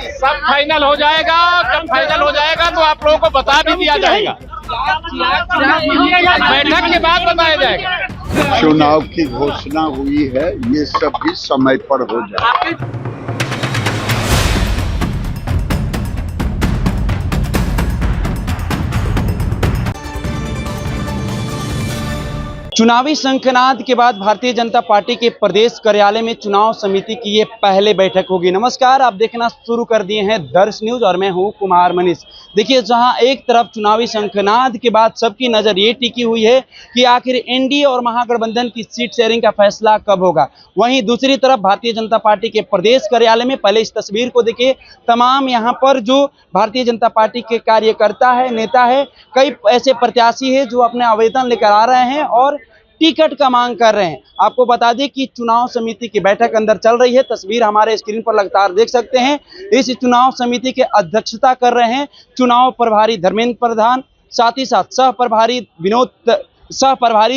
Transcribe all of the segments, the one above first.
सब फाइनल हो जाएगा। जब फाइनल हो जाएगा तो आप लोगों को बता भी दिया जाएगा। बैठक के बाद बताया जाएगा। चुनाव की घोषणा हुई है, ये सब भी समय पर हो जाएगा। चुनावी शंखनाद के बाद भारतीय जनता पार्टी के प्रदेश कार्यालय में चुनाव समिति की ये पहले बैठक होगी। नमस्कार, आप देखना शुरू कर दिए हैं दर्श न्यूज और मैं हूं कुमार मनीष। देखिए, जहां एक तरफ चुनावी शंखनाद के बाद सबकी नजर ये टिकी हुई है कि आखिर एनडीए और महागठबंधन की सीट शेयरिंग का फैसला कब होगा, वहीं दूसरी तरफ भारतीय जनता पार्टी के प्रदेश कार्यालय में पहले इस तस्वीर को देखिए, तमाम यहाँ पर जो भारतीय जनता पार्टी के कार्यकर्ता है, नेता है, कई ऐसे प्रत्याशी है जो अपने आवेदन लेकर आ रहे हैं और टिकट का मांग कर रहे हैं। आपको बता दें कि चुनाव समिति की बैठक अंदर चल रही है। तस्वीर हमारे स्क्रीन पर लगातार देख सकते हैं। इस चुनाव समिति के अध्यक्षता कर रहे हैं चुनाव प्रभारी धर्मेंद्र प्रधान, साथ ही साथ सह प्रभारी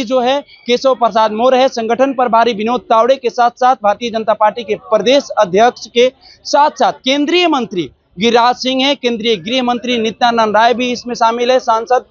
जो है केशव प्रसाद मौर्य है, संगठन प्रभारी विनोद तावड़े के साथ साथ भारतीय जनता पार्टी के प्रदेश अध्यक्ष के साथ साथ केंद्रीय मंत्री गिरिराज सिंह है, केंद्रीय गृह मंत्री नित्यानंद राय भी इसमें शामिल है, सांसद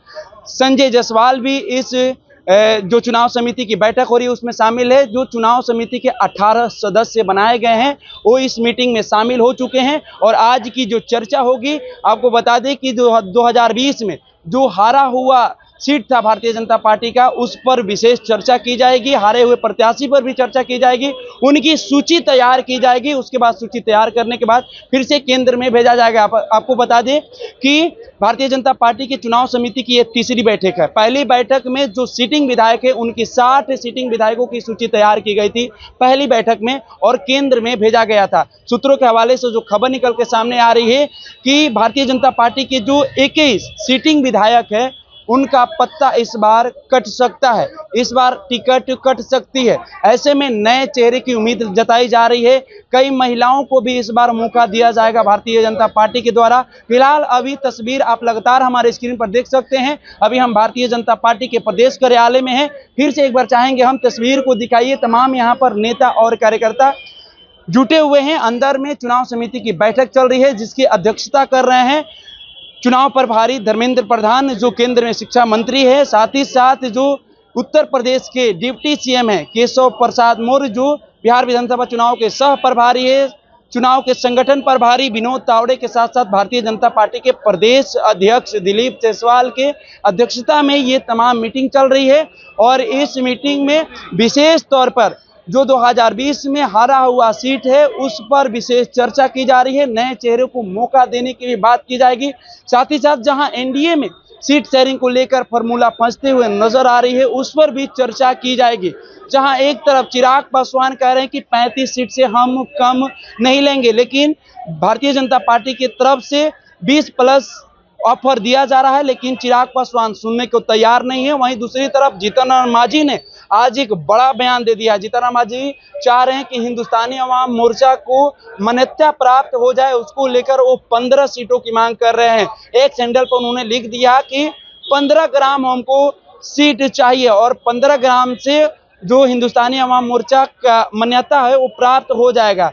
संजय जायसवाल भी इस जो चुनाव समिति की बैठक हो रही है उसमें शामिल है। जो चुनाव समिति के 18 सदस्य बनाए गए हैं वो इस मीटिंग में शामिल हो चुके हैं और आज की जो चर्चा होगी, आपको बता दें कि 2020 में जो हारा हुआ सीट था भारतीय जनता पार्टी का, उस पर विशेष चर्चा की जाएगी। हारे हुए प्रत्याशी पर भी चर्चा की जाएगी, उनकी सूची तैयार की जाएगी। उसके बाद सूची तैयार करने के बाद फिर से केंद्र में भेजा जाएगा। आपको बता दें कि भारतीय जनता पार्टी की चुनाव समिति की यह तीसरी बैठक है। पहली बैठक में जो सिटिंग विधायक है उनकी 60 सिटिंग विधायकों की सूची तैयार की गई थी पहली बैठक में और केंद्र में भेजा गया था। सूत्रों के हवाले से जो खबर निकल के सामने आ रही है कि भारतीय जनता पार्टी के जो 21 सिटिंग विधायक है उनका पत्ता इस बार कट सकता है, इस बार टिकट कट सकती है। ऐसे में नए चेहरे की उम्मीद जताई जा रही है। कई महिलाओं को भी इस बार मौका दिया जाएगा भारतीय जनता पार्टी के द्वारा। फिलहाल अभी तस्वीर आप लगातार हमारे स्क्रीन पर देख सकते हैं। अभी हम भारतीय जनता पार्टी के प्रदेश कार्यालय में हैं। फिर से एक बार चाहेंगे हम तस्वीर को दिखाइए। तमाम यहाँ पर नेता और कार्यकर्ता जुटे हुए हैं। अंदर में चुनाव समिति की बैठक चल रही है जिसकी अध्यक्षता कर रहे हैं चुनाव प्रभारी धर्मेंद्र प्रधान जो केंद्र में शिक्षा मंत्री है, साथ ही साथ जो उत्तर प्रदेश के डिप्टी सीएम है केशव प्रसाद मौर्य जो बिहार विधानसभा चुनाव के सह प्रभारी है, चुनाव के संगठन प्रभारी विनोद तावड़े के साथ साथ भारतीय जनता पार्टी के प्रदेश अध्यक्ष दिलीप जायसवाल के अध्यक्षता में ये तमाम मीटिंग चल रही है। और इस मीटिंग में विशेष तौर पर जो 2020 में हारा हुआ सीट है उस पर विशेष चर्चा की जा रही है। नए चेहरे को मौका देने की भी बात की जाएगी। साथ ही साथ जहां एनडीए में सीट शेयरिंग को लेकर फॉर्मूला फंसते हुए नजर आ रही है उस पर भी चर्चा की जाएगी। जहां एक तरफ चिराग पासवान कह रहे हैं कि 35 सीट से हम कम नहीं लेंगे, लेकिन भारतीय जनता पार्टी की तरफ से 20+ ऑफर दिया जा रहा है, लेकिन चिराग पासवान सुनने को तैयार नहीं है। वहीं दूसरी तरफ जीतन राम मांझी ने आज एक बड़ा बयान दे दिया। जीतन राम मांझी चाह रहे हैं कि हिंदुस्तानी अवाम मोर्चा को मान्यता प्राप्त हो जाए, उसको लेकर वो 15 सीटों की मांग कर रहे हैं। एक सैंडल पर उन्होंने लिख दिया कि 15 ग्राम हमको सीट चाहिए और 15 ग्राम से जो हिंदुस्तानी अवाम मोर्चा का मान्यता है वो प्राप्त हो जाएगा।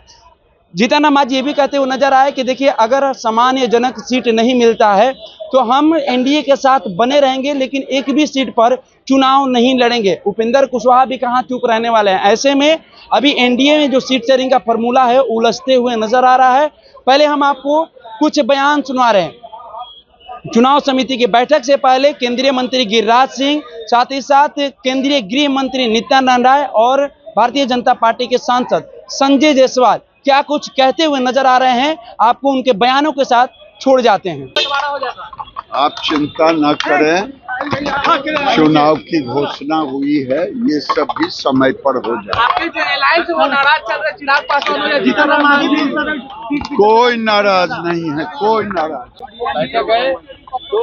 जीतन राम मांझी ये भी कहते हुए नजर आए कि देखिए, अगर सामान्यजनक सीट नहीं मिलता है तो हम एनडीए के साथ बने रहेंगे, लेकिन एक भी सीट पर चुनाव नहीं लड़ेंगे। उपेंद्र कुशवाहा भी कहां चुप रहने वाले हैं। ऐसे में अभी एनडीए में जो सीट शेयरिंग का फॉर्मूला है उलझते हुए नजर आ रहा है। पहले हम आपको कुछ बयान सुना रहे हैं। चुनाव समिति की बैठक से पहले केंद्रीय मंत्री गिरिराज सिंह, साथ ही साथ केंद्रीय गृह मंत्री नित्यानंद राय और भारतीय जनता पार्टी के सांसद संजय जायसवाल क्या कुछ कहते हुए नजर आ रहे हैं, आपको उनके बयानों के साथ छोड़ जाते हैं। आप चिंता न करें, चुनाव की घोषणा हुई है, ये सब भी समय पर हो जाए। कोई नाराज नहीं है, कोई नाराज। तो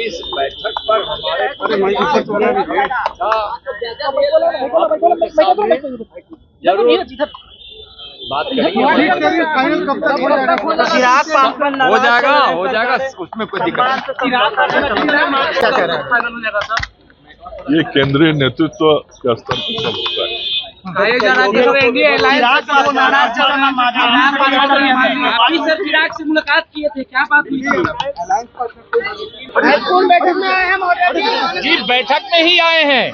इस बैठक पर हमारे बात करेंगे। हो जाएगा उसमें कोई दिक्कत ये केंद्रीय नेतृत्व के स्तर पर सब होता है। अभी सर चिराग से मुलाकात किए थे, क्या बात हुई थी? जी बैठक में ही आए हैं,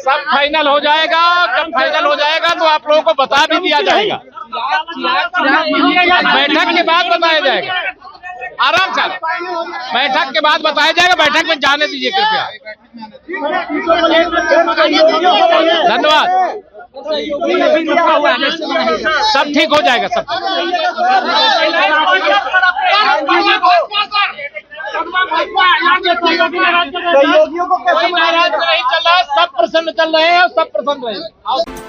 सब फाइनल हो जाएगा। जब फाइनल हो जाएगा तो आप लोगों को बता भी दिया जाएगा। बैठक के बाद बताया जाएगा, आराम से बैठक के बाद बताया जाएगा। बैठक में जाने दीजिए कृपया। धन्यवाद। सब ठीक हो जाएगा, सब सहयोगियों को कैसे नाराज नहीं चल रहा, सब प्रसन्न चल रहे हैं और सब प्रसन्न रहेंगे।